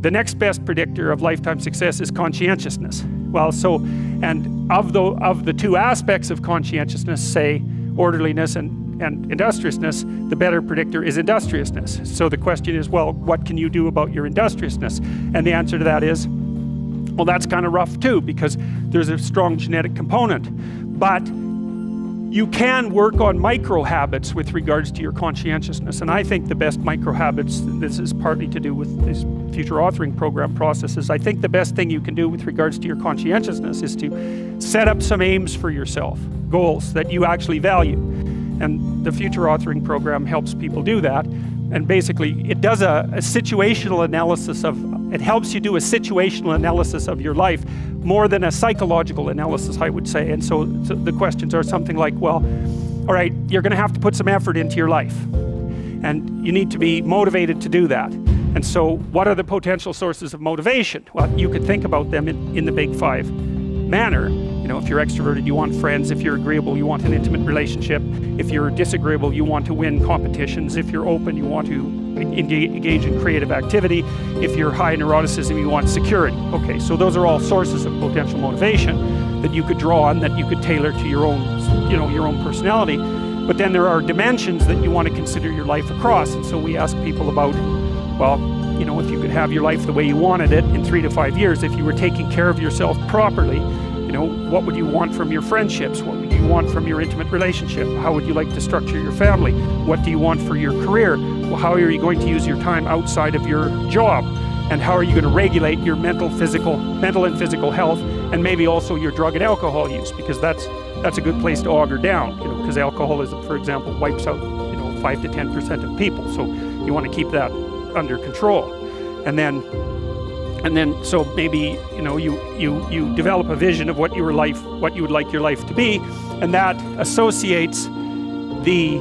the next best predictor of lifetime success is conscientiousness. Well, and of the two aspects of conscientiousness, say orderliness and industriousness, the better predictor is industriousness. So the question is, well, what can you do about your industriousness? And the answer to that is, well, that's kind of rough too, because there's a strong genetic component. But you can work on micro habits with regards to your conscientiousness. And I think the best micro habits, this is partly to do with this future authoring program processes, I think the best thing you can do with regards to your conscientiousness is to set up some aims for yourself, goals that you actually value. And the future authoring program helps people do that. And basically it does a situational analysis it helps you do a situational analysis of your life more than a psychological analysis, I would say. And so the questions are something like, well, all right, you're going to have to put some effort into your life, and you need to be motivated to do that. And so what are the potential sources of motivation? Well, you could think about them in the big five manner. You know, if you're extroverted, you want friends. If you're agreeable, you want an intimate relationship. If you're disagreeable, you want to win competitions. If you're open, you want to engage in creative activity. If you're high in neuroticism, you want security. Okay, so those are all sources of potential motivation that you could draw on, that you could tailor to your own, your own personality. But then there are dimensions that you want to consider your life across. And so we ask people about, well, if you could have your life the way you wanted it in 3 to 5 years, if you were taking care of yourself properly, what would you want from your friendships? What would you want from your intimate relationship? How would you like to structure your family? What do you want for your career? Well, how are you going to use your time outside of your job? And how are you going to regulate your mental and physical health, and maybe also your drug and alcohol use? Because that's a good place to auger down, because alcoholism, for example, wipes out 5 to 10% of people. So you want to keep that under control. And then so maybe you develop a vision of what you would like your life to be, and that associates the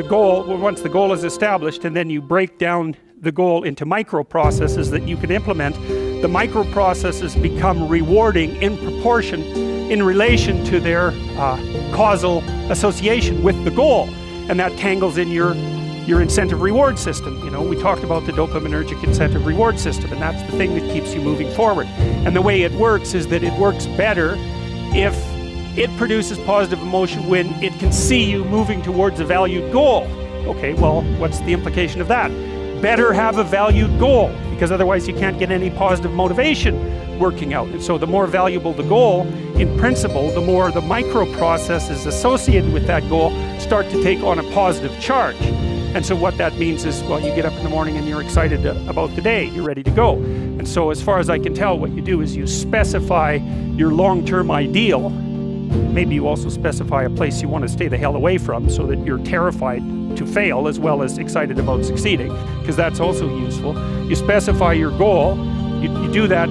goal. Well, once the goal is established, and then you break down the goal into micro processes that you can implement. The micro processes become rewarding in proportion in relation to their causal association with the goal, and that tangles in your incentive reward system. We talked about the dopaminergic incentive reward system, and that's the thing that keeps you moving forward. And the way it works is that it works better if it produces positive emotion when it can see you moving towards a valued goal. Okay, well, what's the implication of that? Better have a valued goal, because otherwise you can't get any positive motivation working out. And so the more valuable the goal, in principle, the more the micro processes associated with that goal start to take on a positive charge. And so what that means is, well, you get up in the morning and you're excited about the day, you're ready to go. And so as far as I can tell, what you do is you specify your long-term ideal. Maybe you also specify a place you want to stay the hell away from, so that you're terrified to fail as well as excited about succeeding, because that's also useful. You specify your goal. You do that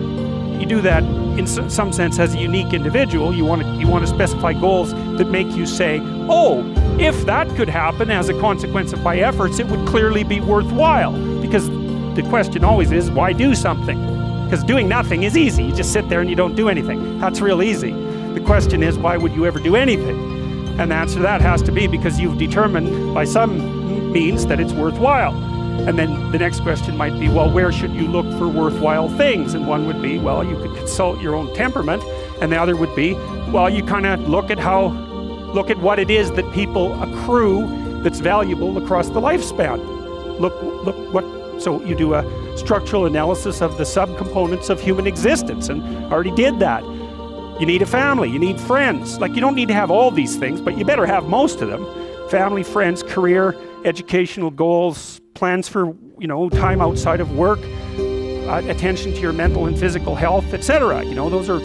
in some sense as a unique individual. You want to specify goals that make you say, oh, if that could happen as a consequence of my efforts, it would clearly be worthwhile. Because the question always is, why do something? Because doing nothing is easy. You just sit there and you don't do anything. That's real easy. The question is, why would you ever do anything? And the answer to that has to be because you've determined by some means that it's worthwhile. And then the next question might be, well, where should you look for worthwhile things? And one would be, well, you could consult your own temperament. And the other would be, well, you kind of look at what it is that people accrue that's valuable across the lifespan. So you do a structural analysis of the subcomponents of human existence, and already did that. You need a family, you need friends. You don't need to have all these things, but you better have most of them. Family, friends, career, educational goals, plans for, time outside of work, attention to your mental and physical health, etc.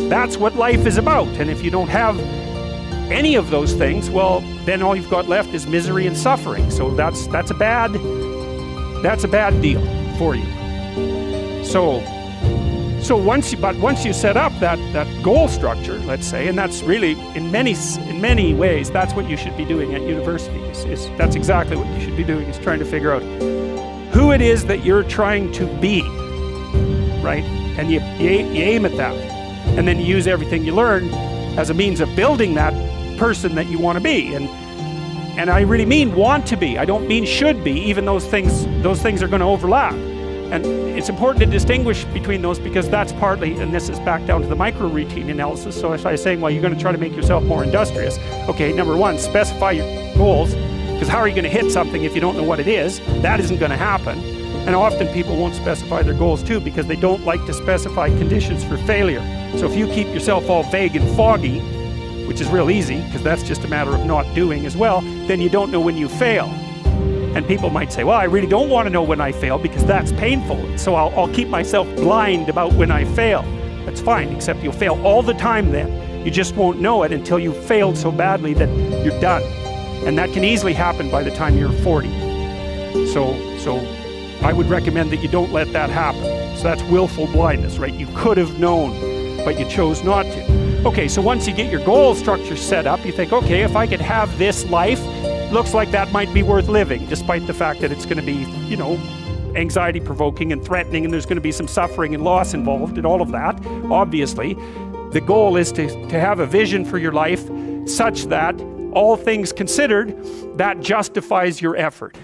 That's what life is about. And if you don't have any of those things, well, then all you've got left is misery and suffering. So that's a bad deal for you. So once you set up that goal structure, let's say, and that's really in many ways that's what you should be doing at university. That's exactly what you should be doing, is trying to figure out who it is that you're trying to be, right? And you aim at that, and then you use everything you learn as a means of building that person that you want to be. And I really mean want to be. I don't mean should be, even those things are going to overlap. And it's important to distinguish between those, because that's partly, and this is back down to the micro-routine analysis. So if I was saying, well, you're going to try to make yourself more industrious. Okay, number one, specify your goals, because how are you going to hit something if you don't know what it is? That isn't going to happen. And often people won't specify their goals too, because they don't like to specify conditions for failure. So if you keep yourself all vague and foggy, which is real easy, because that's just a matter of not doing as well, then you don't know when you fail. And people might say, well, I really don't want to know when I fail because that's painful. So I'll keep myself blind about when I fail. That's fine, except you'll fail all the time then. You just won't know it until you've failed so badly that you're done. And that can easily happen by the time you're 40. So I would recommend that you don't let that happen. So that's willful blindness, right? You could have known, but you chose not to. Okay, so once you get your goal structure set up, you think, okay, if I could have this life, looks like that might be worth living, despite the fact that it's going to be, you know, anxiety provoking and threatening, and there's going to be some suffering and loss involved and all of that. Obviously, the goal is to have a vision for your life such that, all things considered, that justifies your effort.